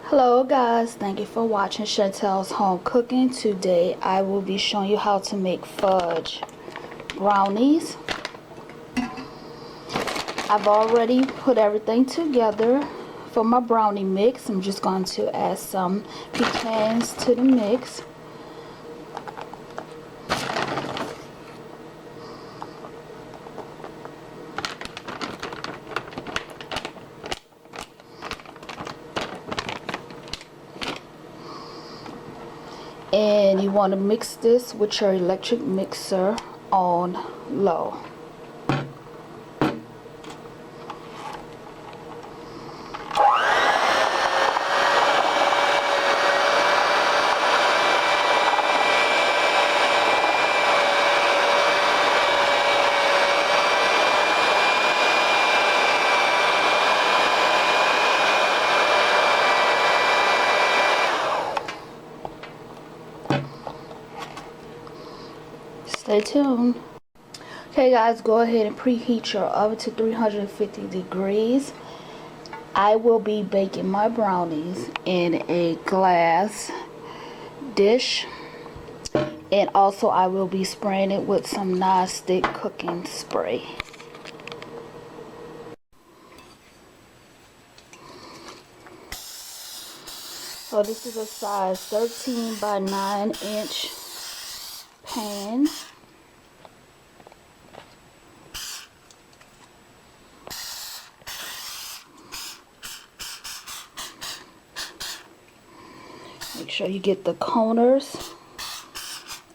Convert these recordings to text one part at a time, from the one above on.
Hello guys, thank you for watching Chantel's Home Cooking. Today I will be showing you how to make fudge brownies. I've already put everything together for my brownie mix. I'm just going to add some pecans to the mix. And you want to mix this with your electric mixer on low. Stay tuned. Okay guys, go ahead and preheat your oven to 350 degrees. I will be baking my brownies in a glass dish, and also I will be spraying it with some non-stick cooking spray. So this is a size 13 by 9 inch pan. Make sure you get the corners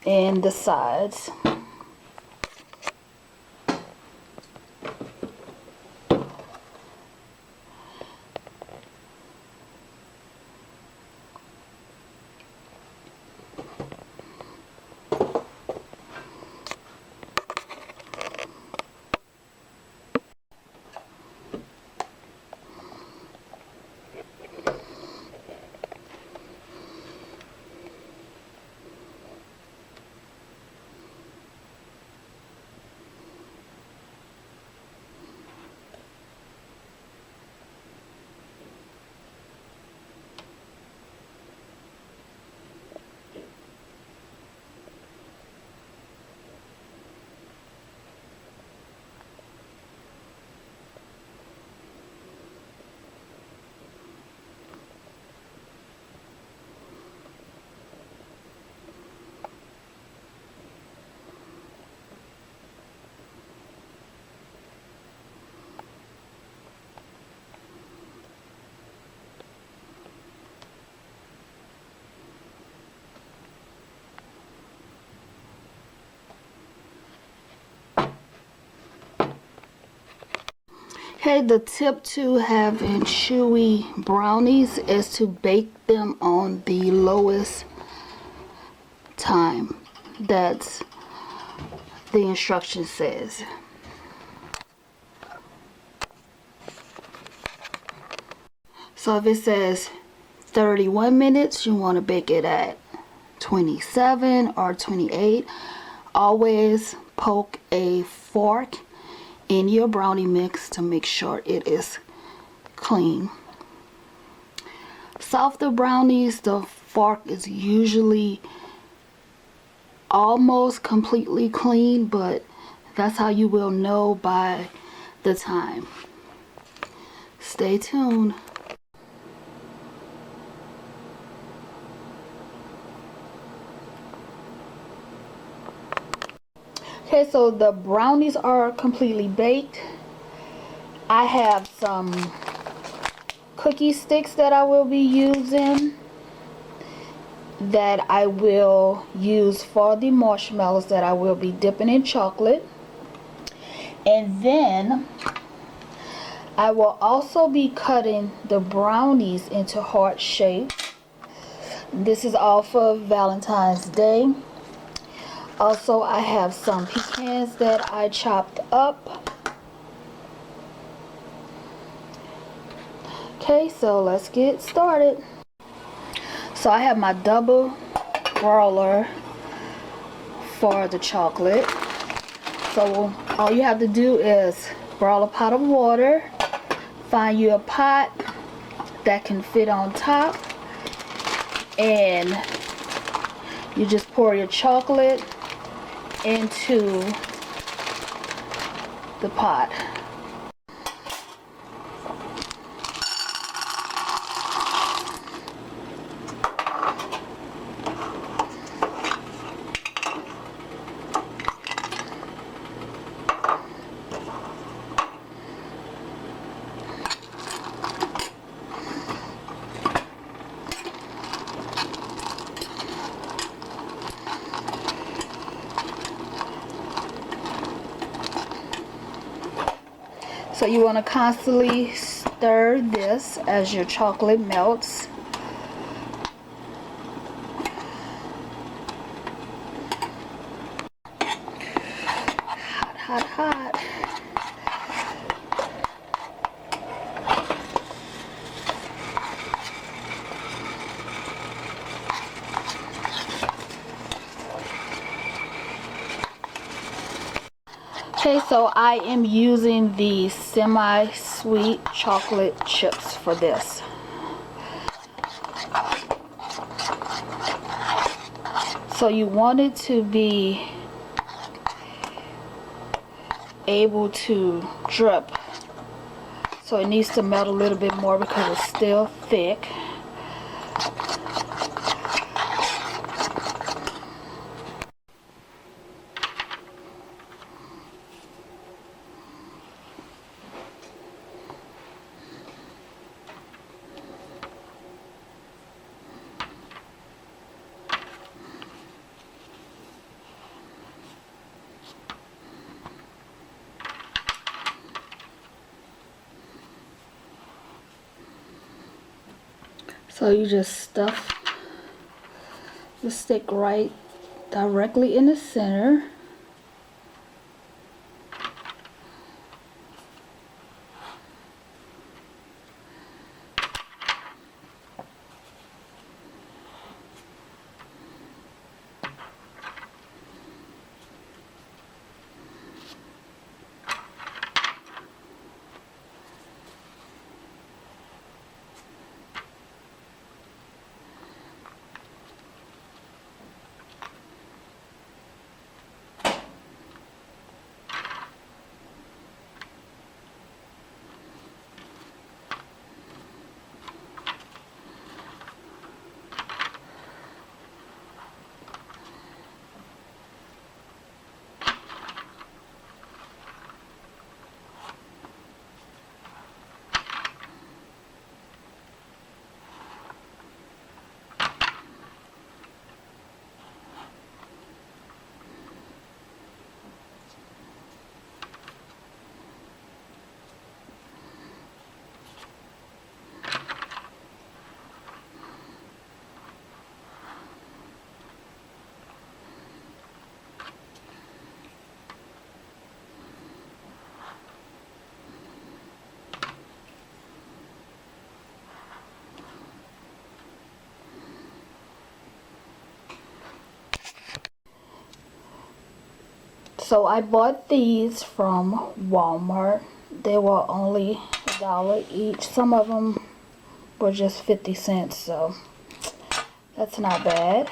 and the sides. Okay, the tip to having chewy brownies is to bake them on the lowest time. That's the instruction says. So if it says 31 minutes, you want to bake it at 27 or 28. Always poke a fork in your brownie mix to make sure it is clean. Softer brownies, the fork is usually almost completely clean, but that's how you will know by the time. Stay tuned. Okay, so the brownies are completely baked. I have some cookie sticks that I will be using, that I will use for the marshmallows that I will be dipping in chocolate. And then I will also be cutting the brownies into heart shape. This is all for Valentine's Day. Also, I have some pecans that I chopped up. Okay, so let's get started. So I have my double roller for the chocolate. So all you have to do is boil a pot of water, find you a pot, that can fit on top, and you just pour your chocolate into the pot. So you want to constantly stir this as your chocolate melts. Hot, hot, hot. Okay, so I am using the semi-sweet chocolate chips for this. So you want it to be able to drip. So it needs to melt a little bit more because it's still thick. So you just stuff the stick right directly in the center. So I bought these from Walmart. They were only $1 each. Some of them were just 50 cents, so that's not bad.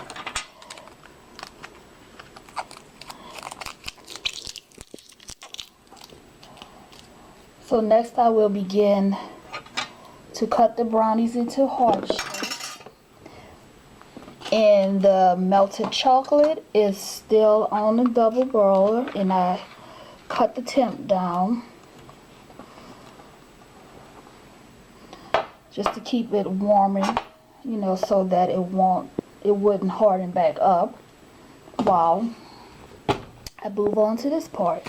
So next I will begin to cut the brownies into heart shapes. And the melted chocolate is still on the double broiler, and I cut the temp down just to keep it warming, you know, so that it wouldn't harden back up while I move on to this part.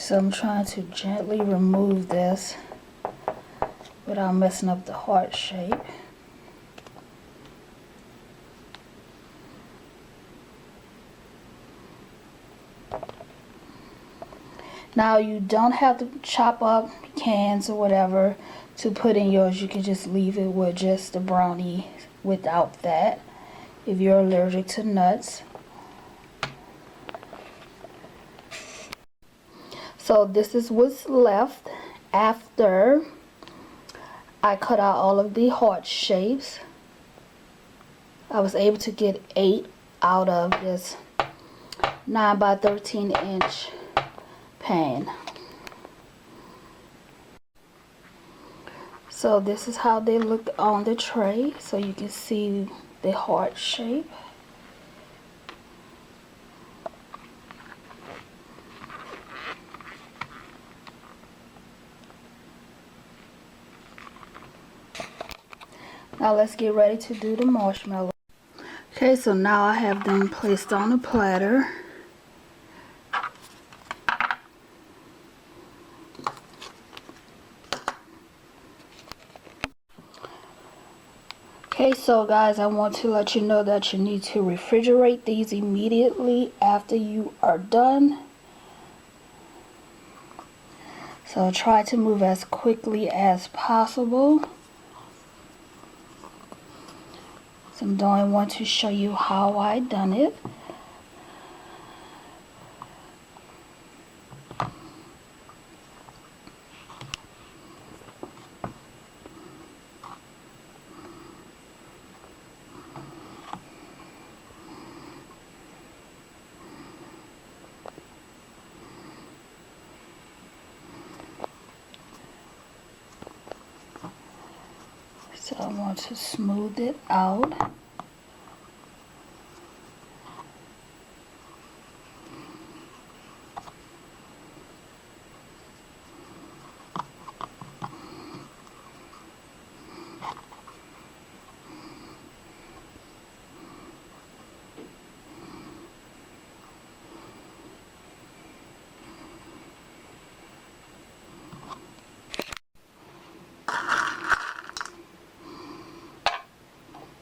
So I'm trying to gently remove this without messing up the heart shape. Now you don't have to chop up cans or whatever to put in yours. You can just leave it with just the brownie without that if you're allergic to nuts. So this is what's left after I cut out all of the heart shapes. I was able to get 8 out of this 9 by 13 inch pan. So this is how they look on the tray, so you can see the heart shape. Now let's get ready to do the marshmallows. Okay, so now I have them placed on a platter. Okay, so guys, I want to let you know that you need to refrigerate these immediately after you are done. So try to move as quickly as possible. So I want to show you how I done it. So I want to smooth it out.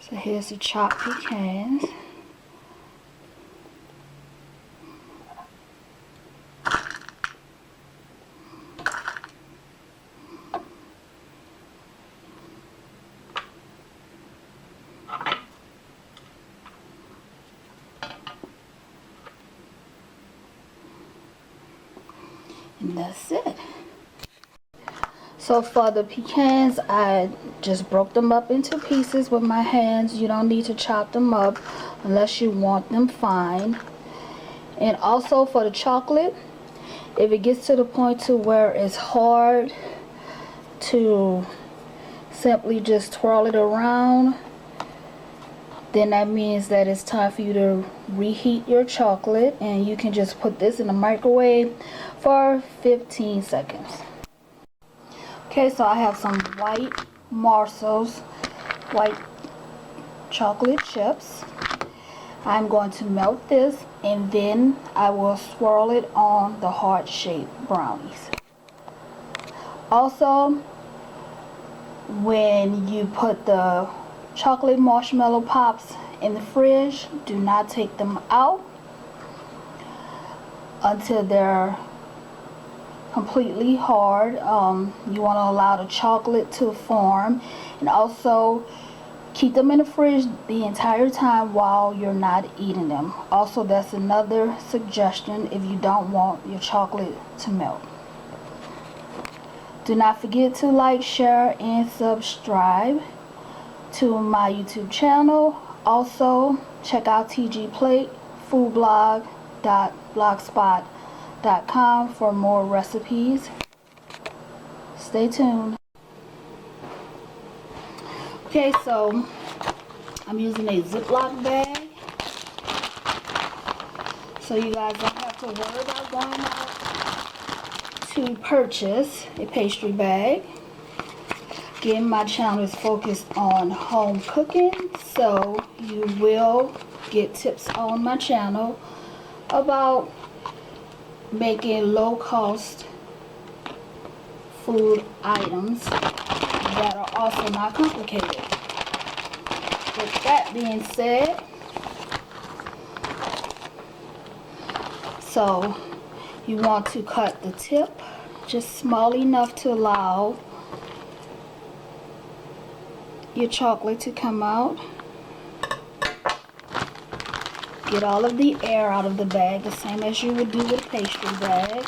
So here's the chopped pecans. And that's it. So for the pecans, I just broke them up into pieces with my hands. You don't need to chop them up unless you want them fine. And also for the chocolate, if it gets to the point to where it's hard to simply just twirl it around, then that means that it's time for you to reheat your chocolate, and you can just put this in the microwave for 15 seconds. Okay, so I have some white Marshmallows, white chocolate chips. I'm going to melt this, and then I will swirl it on the heart-shaped brownies. Also, when you put the chocolate marshmallow pops in the fridge, do not take them out until they're completely hard. You want to allow the chocolate to form, and also keep them in the fridge the entire time while you're not eating them. Also, that's another suggestion if you don't want your chocolate to melt. Do not forget to like, share, and subscribe to my YouTube channel. Also, check out TG Plate foodblog.blogspot.com for more recipes. Stay tuned. Okay, so I'm using a Ziploc bag, so you guys don't have to worry about going out to purchase a pastry bag. Again, my channel is focused on home cooking, so you will get tips on my channel about making low-cost food items that are also not complicated. With that being said, so you want to cut the tip just small enough to allow your chocolate to come out. Get all of the air out of the bag, the same as you would do with a pastry bag.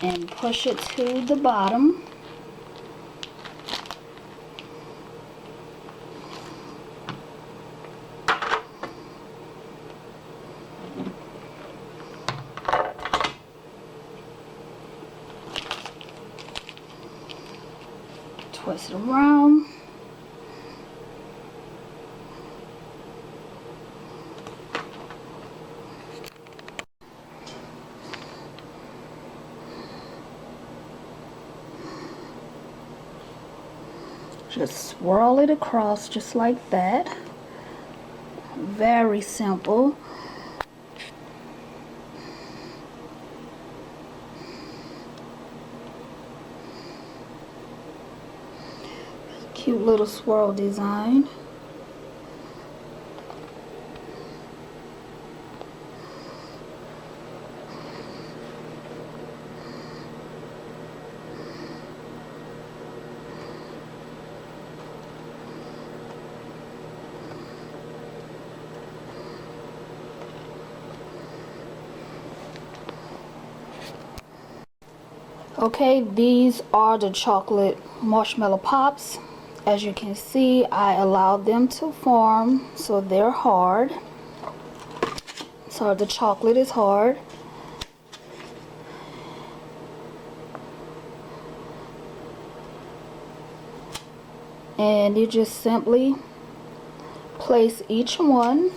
And push it to the bottom. Twist it around. Just swirl it across just like that. Very simple. Cute little swirl design. Okay, these are the chocolate marshmallow pops. As you can see, I allowed them to form, so they're hard. So the chocolate is hard. And you just simply place each one .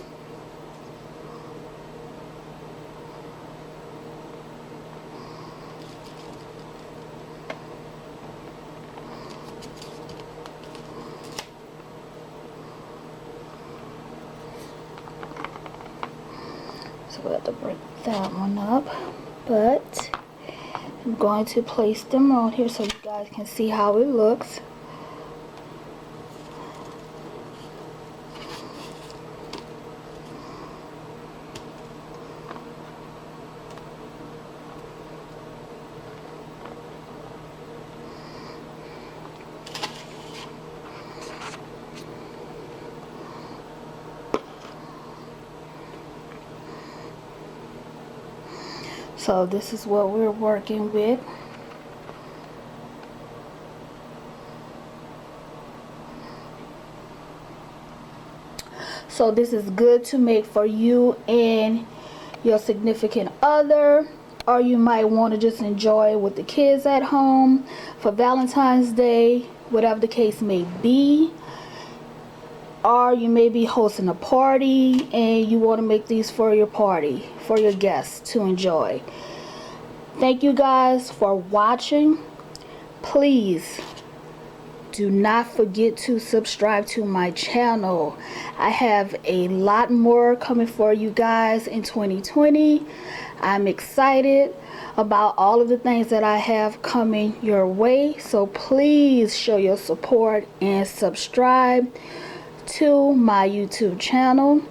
So we'll have to break that one up, but I'm going to place them on here so you guys can see how it looks. So this is what we're working with. So this is good to make for you and your significant other, or you might want to just enjoy it with the kids at home for Valentine's Day, whatever the case may be. Or you may be hosting a party and you want to make these for your party, for your guests to enjoy. Thank you guys for watching. Please do not forget to subscribe to my channel. I have a lot more coming for you guys in 2020. I'm excited about all of the things that I have coming your way. So please show your support and subscribe to my YouTube channel,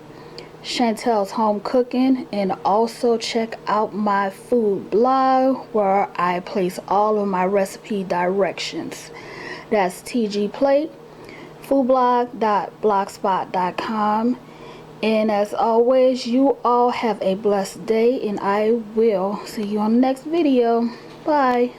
Chantel's Home Cooking, and also check out my food blog where I place all of my recipe directions. That's TG foodblog.blogspot.com. And as always, you all have a blessed day, and I will see you on the next video. Bye.